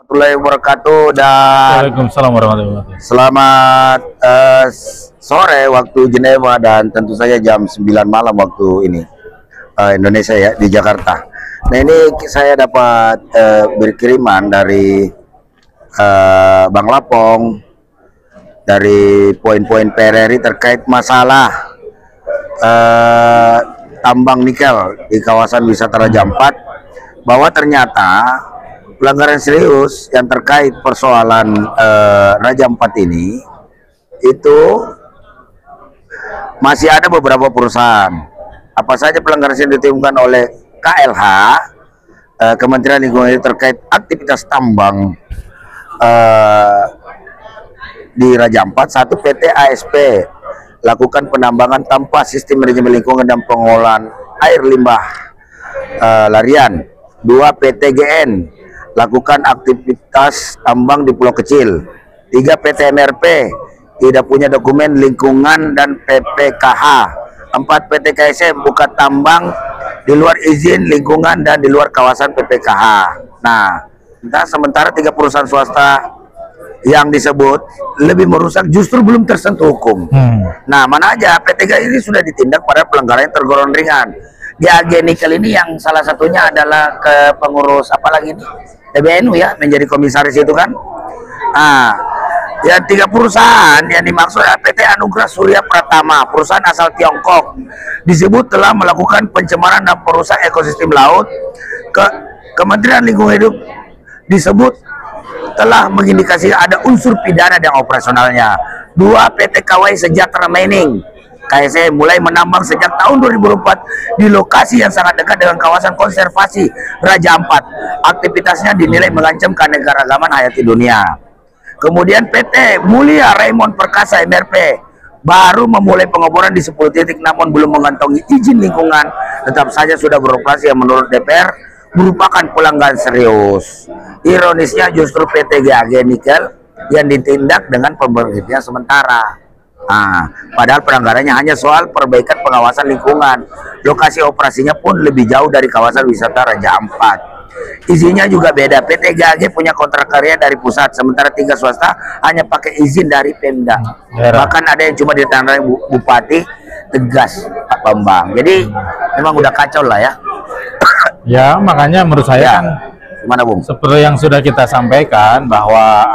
Warahmatullahi wabarakatuh dan Waalaikumsalam warahmatullahi wabarakatuh. selamat sore waktu Jenewa dan tentu saja jam 9 malam waktu ini Indonesia ya di Jakarta. Nah ini saya dapat berkiriman dari Bang Lapong dari poin-poin PRRI terkait masalah tambang nikel di kawasan wisata Raja Ampat, bahwa ternyata pelanggaran serius yang terkait persoalan Raja Ampat ini itu masih ada beberapa perusahaan. Apa saja pelanggaran yang ditemukan oleh KLH, Kementerian Lingkungan Hidup, terkait aktivitas tambang di Raja Ampat. Satu, PT ASP lakukan penambangan tanpa sistem manajemen lingkungan dan pengolahan air limbah larian. Dua, PT GN lakukan aktivitas tambang di pulau kecil. Tiga, PT MRP tidak punya dokumen lingkungan dan PPKH. Empat, PT KSM buka tambang di luar izin lingkungan dan di luar kawasan PPKH. Nah, sementara tiga perusahaan swasta yang disebut lebih merusak justru belum tersentuh hukum. Nah, mana aja PT GN ini sudah ditindak pada pelanggaran yang tergolong ringan. Di AG Nikel ini yang salah satunya adalah ke pengurus apalagi ini PBNU ya, menjadi komisaris itu kan. Nah, ya tiga perusahaan yang dimaksud adalah PT Anugrah Surya Pratama, perusahaan asal Tiongkok, disebut telah melakukan pencemaran dan perusak ekosistem laut. Kementerian Lingkungan Hidup disebut telah mengindikasi ada unsur pidana dan operasionalnya. Dua, PT Kawai Sejahtera Mining KSE mulai menambang sejak tahun 2004 di lokasi yang sangat dekat dengan kawasan konservasi Raja Ampat. Aktivitasnya dinilai mengancam keanekaragaman hayati dunia. Kemudian PT Mulia Raymond Perkasa MRP baru memulai pengeboran di 10 titik namun belum mengantongi izin lingkungan, tetap saja sudah beroperasi yang menurut DPR merupakan pelanggaran serius. Ironisnya justru PT GAG Nikel yang ditindak dengan pemberhentian sementara. Padahal pelanggarannya hanya soal perbaikan pengawasan lingkungan. Lokasi operasinya pun lebih jauh dari kawasan wisata Raja Ampat. Izinnya juga beda. PT GAG punya kontrak karya dari pusat, sementara tiga swasta hanya pakai izin dari Pemda. Bahkan ada yang cuma ditandai Bupati, tegas Pak Bambang. Jadi memang udah kacau lah ya. Ya, makanya menurut saya Ya. kan Gimana, Bung? seperti yang sudah kita sampaikan bahwa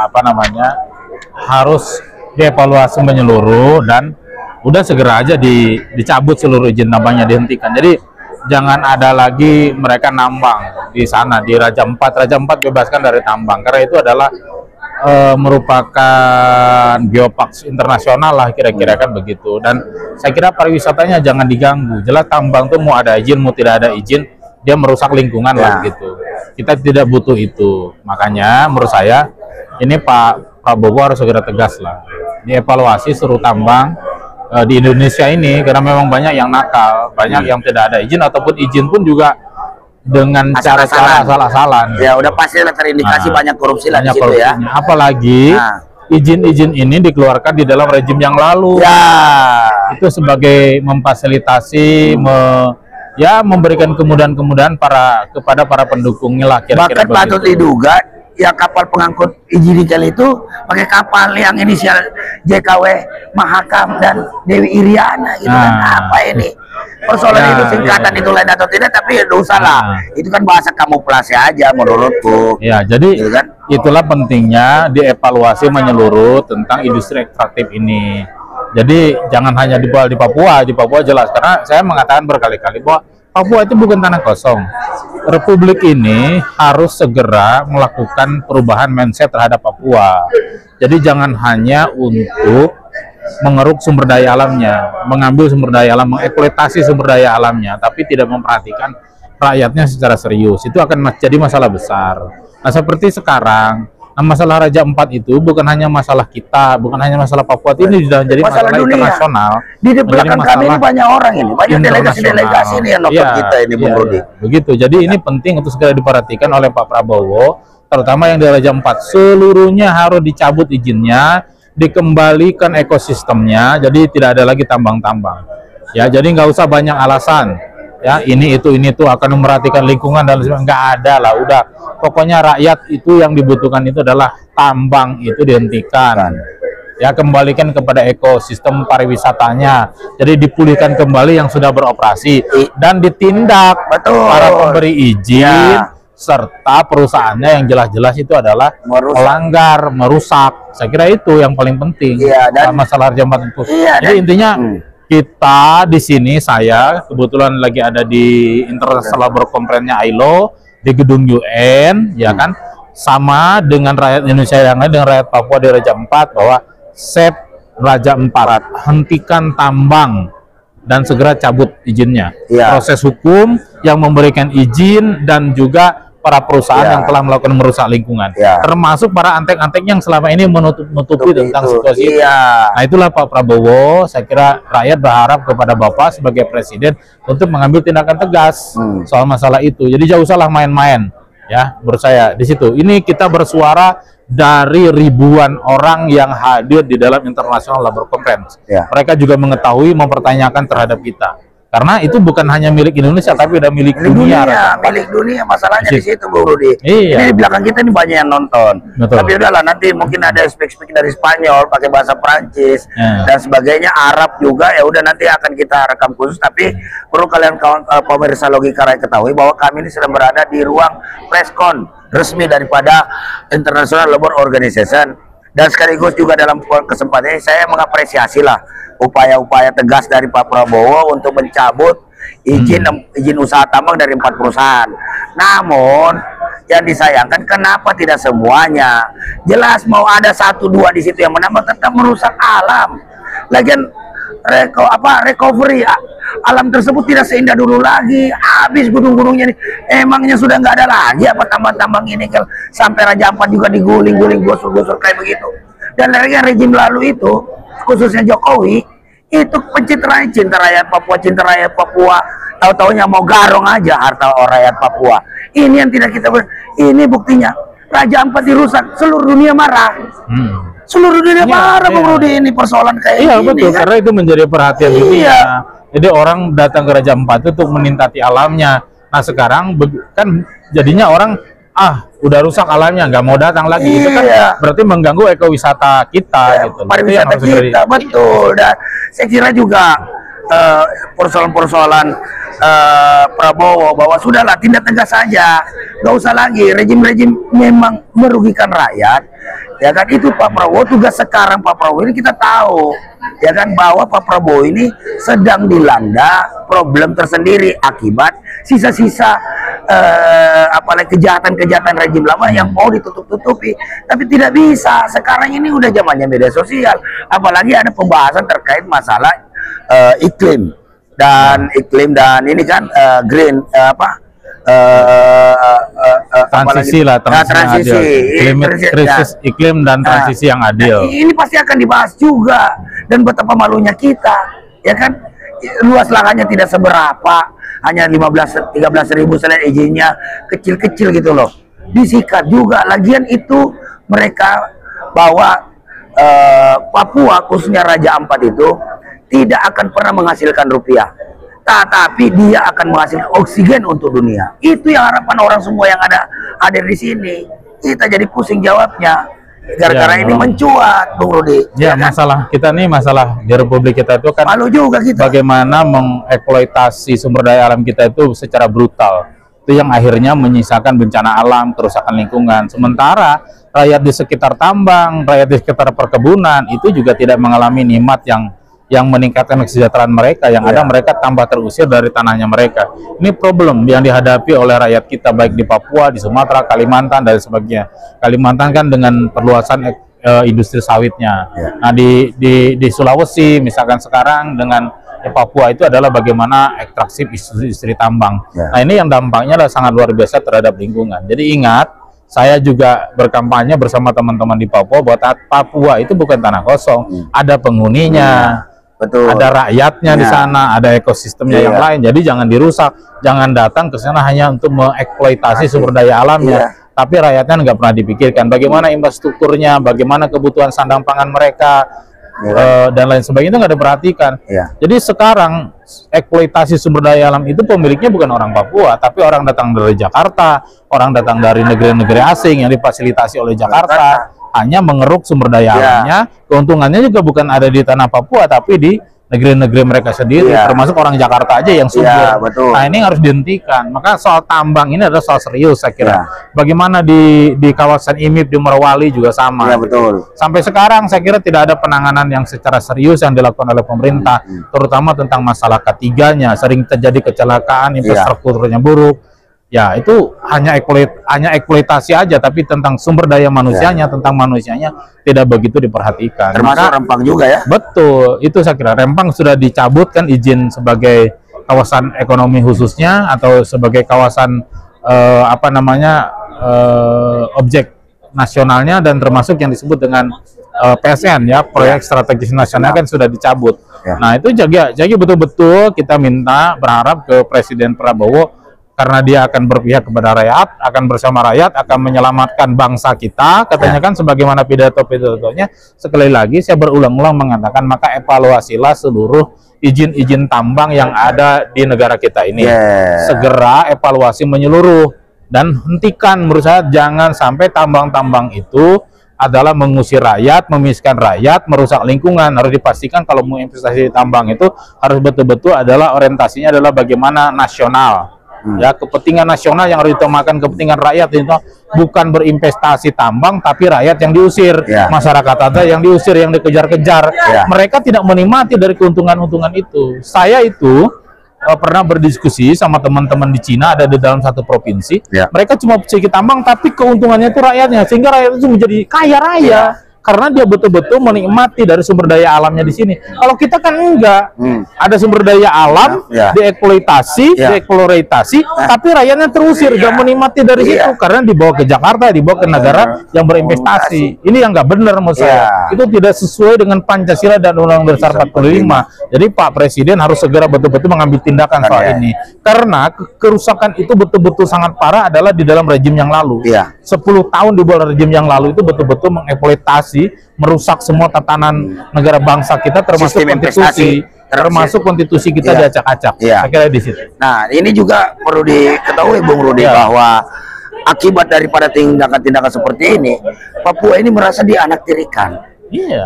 harus dievaluasi menyeluruh dan udah segera aja dicabut seluruh izin tambangnya, dihentikan. Jadi jangan ada lagi mereka nambang di sana di Raja Ampat. Raja Ampat bebaskan dari tambang karena itu adalah merupakan geopark internasional lah kira-kira kan begitu. Dan saya kira pariwisatanya jangan diganggu. Jelas tambang tuh mau ada izin mau tidak ada izin dia merusak lingkungan lah gitu. Kita tidak butuh itu. Makanya menurut saya ini Pak Prabowo harus segera tegas lah, dievaluasi seluruh tambang di Indonesia ini karena memang banyak yang nakal, banyak yang tidak ada izin ataupun izin pun juga dengan cara-cara asal-asalan. Ya udah pasti terindikasi banyak korupsi lah di situ ya. Apalagi izin-izin ini dikeluarkan di dalam rejim yang lalu. Ya. Itu sebagai memfasilitasi memberikan kemudahan-kemudahan kepada para pendukungnya lah kira-kira. Bahkan patut diduga ya kapal pengangkut izin nikel itu pakai kapal yang inisial JKW Mahakam dan Dewi Iriana gitu kan. Apa ini persoalan itu singkatan itu lain atau tidak, tapi ya dosa lah. Itu kan bahasa kamuflase aja menurutku Ya, jadi gitu kan? itulah pentingnya dievaluasi menyeluruh tentang industri ekstraktif ini. Jadi jangan hanya di Papua jelas, karena saya mengatakan berkali-kali bahwa Papua itu bukan tanah kosong. Republik ini harus segera melakukan perubahan mindset terhadap Papua. Jadi jangan hanya untuk mengeruk sumber daya alamnya, mengambil sumber daya alam, mengeksploitasi sumber daya alamnya, tapi tidak memperhatikan rakyatnya secara serius. Itu akan jadi masalah besar. Nah, seperti sekarang, masalah Raja Ampat itu bukan hanya masalah kita, bukan hanya masalah Papua, ini sudah jadi masalah internasional. Di belakang kami ini banyak orang ini, banyak delegasi-delegasi ini yang nonton kita ini, Bung Rudi. Begitu. Jadi ini penting untuk segera diperhatikan oleh Pak Prabowo, terutama yang di Raja Ampat. Seluruhnya harus dicabut izinnya, dikembalikan ekosistemnya, jadi tidak ada lagi tambang-tambang. Ya, jadi nggak usah banyak alasan. ya ini itu akan memperhatikan lingkungan dan sebagainya. Nggak ada lah, udah pokoknya rakyat itu yang dibutuhkan itu adalah tambang itu dihentikan, ya kembalikan kepada ekosistem pariwisatanya, jadi dipulihkan kembali yang sudah beroperasi dan ditindak para pemberi izin serta perusahaannya yang jelas-jelas itu adalah melanggar, merusak. Saya kira itu yang paling penting dan masalah harga itu. Jadi intinya kita di sini, saya kebetulan lagi ada di International Labour Conference-nya ILO di gedung UN, ya kan, sama dengan rakyat Indonesia yang lain, dengan rakyat Papua di Raja Ampat, bahwa save Raja Ampat, hentikan tambang dan segera cabut izinnya. Proses hukum yang memberikan izin dan juga para perusahaan yang telah melakukan merusak lingkungan, termasuk para antek-antek yang selama ini menutupi tentang situasi itu. Nah itulah Pak Prabowo, saya kira rakyat berharap kepada Bapak sebagai Presiden untuk mengambil tindakan tegas soal masalah itu. Jadi jauh salah main-main, ya menurut saya di situ. Ini kita bersuara dari ribuan orang yang hadir di dalam International Labour Conference. Mereka juga mengetahui, mempertanyakan terhadap kita. Karena itu bukan hanya milik Indonesia, tapi udah milik dunia. Milik dunia, masalahnya di situ, Bu Rudi. Ini di belakang kita ini banyak yang nonton. Tapi udahlah, nanti mungkin ada speak dari Spanyol, pakai bahasa Prancis dan sebagainya, Arab juga. Ya udah, nanti akan kita rekam khusus. Tapi perlu kalian pemirsa Logika Rakyat ketahui bahwa kami ini sedang berada di ruang preskon resmi daripada International Labour Organization. Dan sekaligus juga dalam kesempatan ini saya mengapresiasi lah upaya-upaya tegas dari Pak Prabowo untuk mencabut izin usaha tambang dari 4 perusahaan. Namun yang disayangkan, kenapa tidak semuanya? Jelas mau ada 1-2 di situ yang menambah, tetap merusak alam. Lagian recovery alam tersebut tidak seindah dulu lagi. Habis gunung-gunungnya nih, emangnya sudah nggak ada lagi apa tambang-tambang ini kan? Sampai Raja Ampat juga diguling-guling, gosur-gosur kayak begitu. Dan lagi rejim lalu itu, khususnya Jokowi, itu pencitraan cinta rakyat Papua, tahu-taunya mau garong aja harta rakyat Papua. Ini yang tidak kita ini buktinya, Raja Ampat dirusak, seluruh dunia marah. Seluruh dunia marah, Bung Rudi, ini persoalan kayak gini. Betul, kan? Karena itu menjadi perhatian dunia. Jadi orang datang ke Raja Ampat itu untuk menintati alamnya. Nah sekarang kan jadinya orang udah rusak alamnya, nggak mau datang lagi. Itu kan berarti mengganggu ekowisata kita, gitu. Pariwisata kita, betul. Dan saya kira juga persoalan-persoalan Prabowo bahwa sudahlah, tindak tegas saja, nggak usah lagi rejim-rejim memang merugikan rakyat, ya kan. Itu Pak Prabowo, tugas sekarang Pak Prabowo ini kita tahu, ya kan, bahwa Pak Prabowo ini sedang dilanda problem tersendiri akibat sisa-sisa apalagi kejahatan-kejahatan rejim lama yang mau ditutup-tutupi, tapi tidak bisa. Sekarang ini udah zamannya media sosial, apalagi ada pembahasan terkait masalah iklim dan ini kan green transisi krisis iklim dan transisi yang adil. Ini pasti akan dibahas juga, dan betapa malunya kita, ya kan. Luas lahannya tidak seberapa, hanya 13.000 selain izinnya kecil-kecil gitu loh, disikat juga. Lagian itu mereka bahwa Papua khususnya Raja Ampat itu tidak akan pernah menghasilkan rupiah, tetapi dia akan menghasilkan oksigen untuk dunia. Itu yang harapan orang semua yang ada di sini. Kita jadi pusing jawabnya gara-gara ini mencuat, Bung Rudi. Ya, kan? Masalah kita nih, masalah di Republik kita itu kan malu juga kita. Bagaimana mengeksploitasi sumber daya alam kita itu secara brutal. Itu yang akhirnya menyisakan bencana alam, kerusakan lingkungan. Sementara rakyat di sekitar tambang, rakyat di sekitar perkebunan itu juga tidak mengalami nikmat yang meningkatkan kesejahteraan mereka, yang ada mereka tambah terusir dari tanahnya mereka. Ini problem yang dihadapi oleh rakyat kita, baik di Papua, di Sumatera, Kalimantan, dan sebagainya. Kalimantan kan dengan perluasan industri sawitnya. Nah di Sulawesi misalkan sekarang dengan Papua itu adalah bagaimana ekstraksi industri tambang. Nah ini yang dampaknya adalah sangat luar biasa terhadap lingkungan. Jadi ingat, saya juga berkampanye bersama teman-teman di Papua bahwa Papua itu bukan tanah kosong, ada penghuninya. Betul. Ada rakyatnya di sana, ada ekosistemnya yang lain. Jadi jangan dirusak, jangan datang ke sana hanya untuk mengeksploitasi sumber daya alamnya. Tapi rakyatnya nggak pernah dipikirkan bagaimana infrastrukturnya, bagaimana kebutuhan sandang pangan mereka, dan lain sebagainya itu nggak diperhatikan. Jadi sekarang eksploitasi sumber daya alam itu pemiliknya bukan orang Papua, tapi orang datang dari Jakarta, orang datang dari negeri-negeri asing yang difasilitasi oleh Jakarta, hanya mengeruk sumber daya alamnya. Keuntungannya juga bukan ada di tanah Papua, tapi di negeri-negeri mereka sendiri, termasuk orang Jakarta aja yang subur. Nah, ini harus dihentikan. Maka soal tambang ini adalah soal serius, saya kira. Bagaimana di kawasan IMIP di Morowali juga sama. Sampai sekarang saya kira tidak ada penanganan yang secara serius yang dilakukan oleh pemerintah, terutama tentang masalah ketiganya. Sering terjadi kecelakaan, infrastrukturnya buruk. Ya, itu hanya eksploitasi aja, tapi tentang sumber daya manusianya, tentang manusianya tidak begitu diperhatikan. Termasuk Rempang juga ya? Betul, itu saya kira. Rempang sudah dicabut kan izin sebagai kawasan ekonomi khususnya atau sebagai kawasan objek nasionalnya, dan termasuk yang disebut dengan PSN ya, proyek strategis nasional kan sudah dicabut. Nah, itu jadi betul-betul kita berharap ke Presiden Prabowo, karena dia akan berpihak kepada rakyat, akan bersama rakyat, akan menyelamatkan bangsa kita, katanya kan sebagaimana pidato-pidatonya. Sekali lagi saya berulang-ulang mengatakan, maka evaluasilah seluruh izin-izin tambang yang ada di negara kita ini. Segera evaluasi menyeluruh, dan hentikan, menurut saya jangan sampai tambang-tambang itu adalah mengusir rakyat, memiskinkan rakyat, merusak lingkungan. Harus dipastikan kalau mau investasi di tambang itu harus betul-betul adalah orientasinya adalah bagaimana nasional. Ya, kepentingan nasional yang harus diutamakan, kepentingan rakyat itu bukan berinvestasi tambang tapi rakyat yang diusir, masyarakat ada yang diusir, yang dikejar-kejar. Mereka tidak menikmati dari keuntungan-untungan itu. Saya itu pernah berdiskusi sama teman-teman di Cina, ada di dalam satu provinsi. Mereka cuma sedikit tambang tapi keuntungannya itu rakyatnya, sehingga rakyat itu menjadi kaya raya. Karena dia betul-betul menikmati dari sumber daya alamnya di sini. Kalau kita kan enggak, ada sumber daya alam, dieksploitasi, tapi rakyatnya terusir, gak menikmati dari situ, karena dibawa ke Jakarta, dibawa ke negara yang berinvestasi. Ini yang nggak benar menurut saya. Itu tidak sesuai dengan Pancasila dan Undang-Undang Dasar 45. Jadi Pak Presiden harus segera betul-betul mengambil tindakan soal ini. Karena kerusakan itu betul-betul sangat parah adalah di dalam rejim yang lalu. 10 tahun di bawah rejim yang lalu itu betul-betul mengeksploitasi, merusak semua tatanan negara bangsa kita, termasuk konstitusi, kita diacak-acak. Saya kira di situ. Nah, ini juga perlu diketahui Bung Rudi bahwa akibat daripada tindakan-tindakan seperti ini, Papua ini merasa dianaktirikan.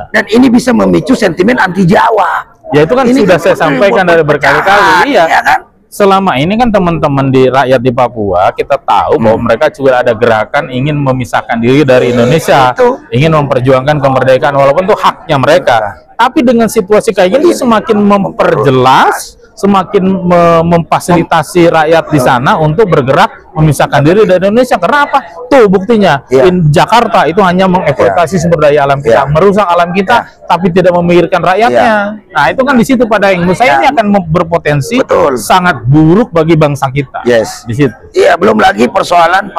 Dan ini bisa memicu sentimen anti Jawa. Ya, itu kan ini sudah saya sampaikan dari berkali-kali. Kan? Selama ini kan teman-teman di rakyat di Papua, kita tahu bahwa mereka juga ada gerakan ingin memisahkan diri dari Indonesia, ingin memperjuangkan kemerdekaan, walaupun itu haknya mereka. Tapi dengan situasi kayak gini semakin memperjelas, semakin memfasilitasi rakyat di sana untuk bergerak memisahkan diri dari Indonesia. Karena apa? Tuh buktinya, Jakarta itu hanya mengeksploitasi sumber daya alam kita, merusak alam kita, tapi tidak memikirkan rakyatnya. Nah, itu kan di situ pada yang menurut saya ini akan berpotensi sangat buruk bagi bangsa kita. Di situ. Iya, belum lagi persoalan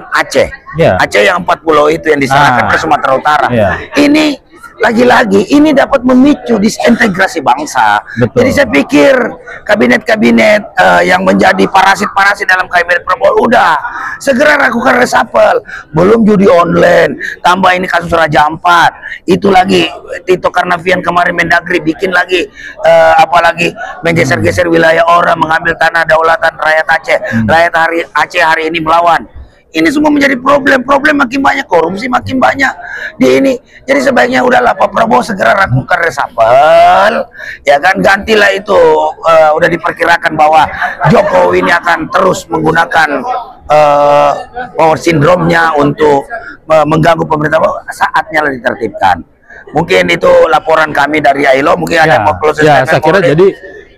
Aceh. Aceh yang 4 pulau itu yang diserahkan ke Sumatera Utara. Ini lagi-lagi ini dapat memicu disintegrasi bangsa. Jadi saya pikir kabinet-kabinet yang menjadi parasit-parasit dalam kabinet Prabowo udah segera lakukan reshuffle. Belum judi online, tambah ini kasus Raja Ampat, itu lagi Tito Karnavian kemarin Mendagri bikin lagi apalagi menggeser-geser wilayah orang, mengambil tanah daulatan rakyat Aceh. Rakyat Aceh hari ini melawan. Ini semua menjadi problem makin banyak, korupsi makin banyak di ini. Jadi sebaiknya udahlah Pak Prabowo segera lakukan reshuffle, ya kan, gantilah itu. Udah diperkirakan bahwa Jokowi ini akan terus menggunakan power syndrome-nya untuk mengganggu pemerintah. Saatnya lah ditertibkan. Mungkin itu laporan kami dari AILO. Mungkin ada mau close saya kira jadi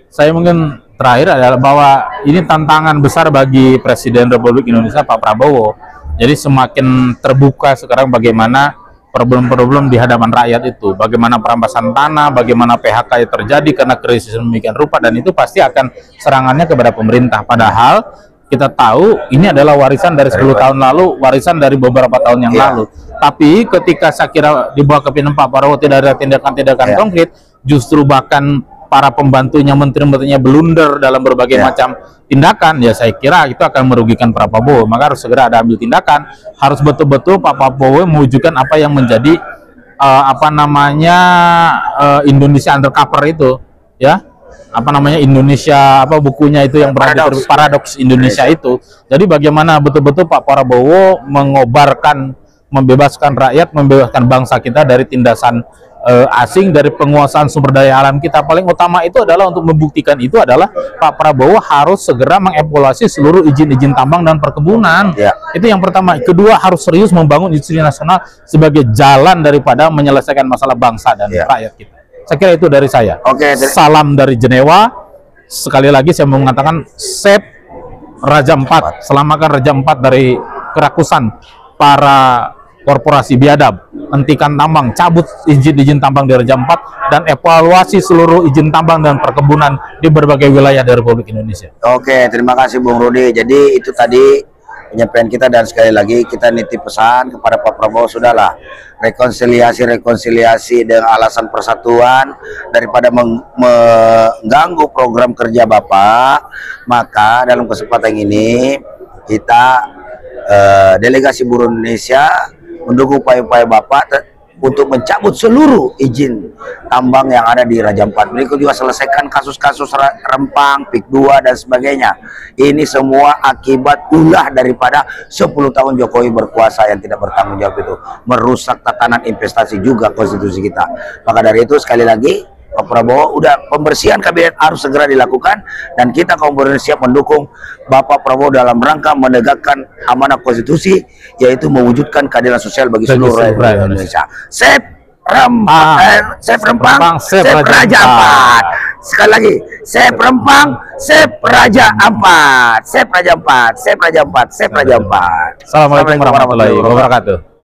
saya mungkin terakhir adalah bahwa ini tantangan besar bagi Presiden Republik Indonesia Pak Prabowo. Jadi semakin terbuka sekarang bagaimana problem-problem di hadapan rakyat itu, bagaimana perampasan tanah, bagaimana PHK yang terjadi karena krisis demikian rupa, dan itu pasti akan serangannya kepada pemerintah. Padahal kita tahu ini adalah warisan dari 10 tahun lalu, warisan dari beberapa tahun yang lalu. Tapi ketika saya kira di bawah kepemimpinan Pak Prabowo tidak ada tindakan-tindakan konkret, justru bahkan para pembantunya, menteri-menterinya blunder dalam berbagai macam tindakan, ya saya kira itu akan merugikan Pak Prabowo. Maka harus segera ada ambil tindakan, harus betul-betul Pak Prabowo mewujudkan apa yang menjadi apa namanya Indonesia Undercover itu, ya, apa namanya Indonesia, apa bukunya itu yang Paradoks Indonesia itu. Jadi bagaimana betul-betul Pak Prabowo mengobarkan, membebaskan rakyat, membebaskan bangsa kita dari tindasan asing, dari penguasaan sumber daya alam kita. Paling utama itu adalah untuk membuktikan itu adalah Pak Prabowo harus segera mengevaluasi seluruh izin-izin tambang dan perkebunan. Ya. Itu yang pertama. Kedua, harus serius membangun industri nasional sebagai jalan daripada menyelesaikan masalah bangsa dan rakyat kita. Saya kira itu dari saya. Oke, salam dari Jenewa. Sekali lagi saya mau mengatakan save Raja Ampat, selamatkan Raja Ampat dari kerakusan para korporasi biadab, hentikan tambang, cabut izin-izin tambang di Raja Ampat, dan evaluasi seluruh izin tambang dan perkebunan di berbagai wilayah di Republik Indonesia. Oke, terima kasih Bung Rudi. Jadi itu tadi penyampaian kita, dan sekali lagi kita nitip pesan kepada Pak Prabowo, sudahlah, rekonsiliasi dengan alasan persatuan daripada mengganggu program kerja Bapak. Maka dalam kesempatan ini kita delegasi buruh Indonesia mendukung upaya-upaya Bapak untuk mencabut seluruh izin tambang yang ada di Raja Ampat. Berikut juga selesaikan kasus-kasus Rempang, PIK 2 dan sebagainya. Ini semua akibat ulah daripada 10 tahun Jokowi berkuasa yang tidak bertanggung jawab, itu merusak tatanan investasi juga konstitusi kita. Maka dari itu sekali lagi Pak Prabowo, udah pembersihan kabinet harus segera dilakukan, dan kita kaum buruh siap mendukung Bapak Prabowo dalam rangka menegakkan amanah konstitusi, yaitu mewujudkan keadilan sosial bagi seluruh rakyat Indonesia. Save Rempang, save Rempang, save Raja Ampat. Sekali lagi, save Rempang, save Raja Ampat, save Raja Ampat, save Raja Ampat, save Raja Ampat. Assalamualaikum warahmatullahi wabarakatuh.